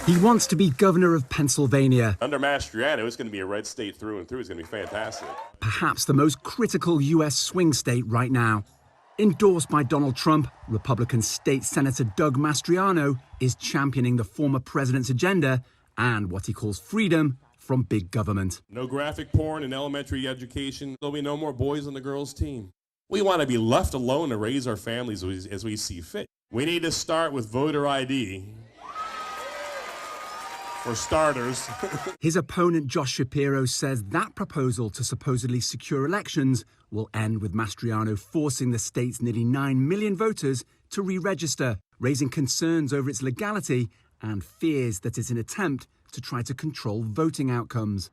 He wants to be governor of Pennsylvania. Under Mastriano, it's going to be a red state through and through. It's going to be fantastic. Perhaps the most critical U.S. swing state right now. Endorsed by Donald Trump, Republican State Senator Doug Mastriano is championing the former president's agenda and what he calls freedom from big government. No graphic porn in elementary education. There'll be no more boys on the girls' team. We want to be left alone to raise our families as we see fit. We need to start with voter ID. For starters. His opponent, Josh Shapiro, says that proposal to supposedly secure elections will end with Mastriano forcing the state's nearly 9 million voters to re-register, raising concerns over its legality and fears that it's an attempt to try to control voting outcomes.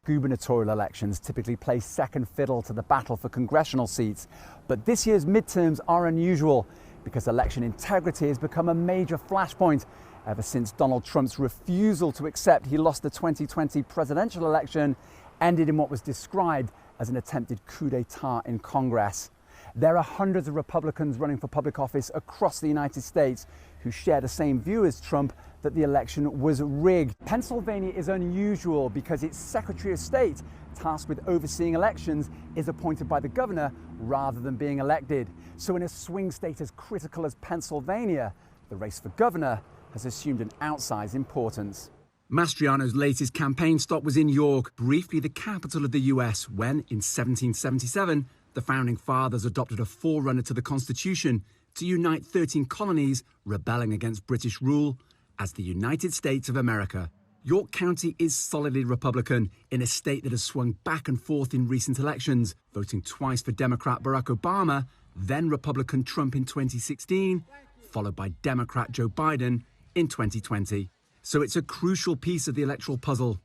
Gubernatorial elections typically play second fiddle to the battle for congressional seats, but this year's midterms are unusual because election integrity has become a major flashpoint ever since Donald Trump's refusal to accept he lost the 2020 presidential election ended in what was described as an attempted coup d'etat in Congress. There are hundreds of Republicans running for public office across the United States who share the same view as Trump that the election was rigged. Pennsylvania is unusual because its Secretary of State, tasked with overseeing elections, is appointed by the governor rather than being elected. So in a swing state as critical as Pennsylvania, the race for governor has assumed an outsized importance. Mastriano's latest campaign stop was in York, briefly the capital of the US, when, in 1777, the Founding Fathers adopted a forerunner to the Constitution to unite 13 colonies rebelling against British rule as the United States of America. York County is solidly Republican in a state that has swung back and forth in recent elections, voting twice for Democrat Barack Obama, then Republican Trump in 2016, followed by Democrat Joe Biden in 2020. So it's a crucial piece of the electoral puzzle.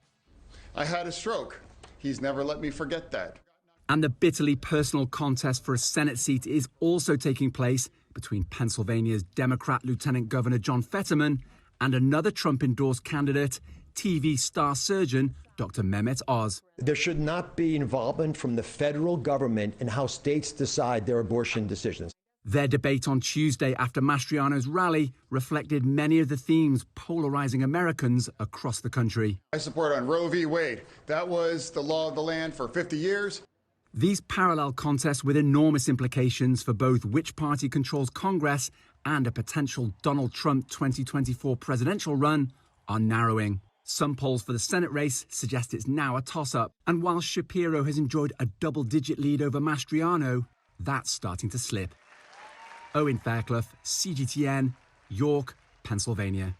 I had a stroke. He's never let me forget that. And the bitterly personal contest for a Senate seat is also taking place between Pennsylvania's Democrat Lieutenant Governor John Fetterman and another Trump-endorsed candidate, TV star surgeon Dr. Mehmet Oz. There should not be involvement from the federal government in how states decide their abortion decisions. Their debate on Tuesday after Mastriano's rally reflected many of the themes polarizing Americans across the country. I support on Roe v. Wade. That was the law of the land for 50 years. These parallel contests with enormous implications for both which party controls Congress and a potential Donald Trump 2024 presidential run are narrowing. Some polls for the Senate race suggest it's now a toss-up. And while Shapiro has enjoyed a double-digit lead over Mastriano, that's starting to slip. Owen Fairclough, CGTN, York, Pennsylvania.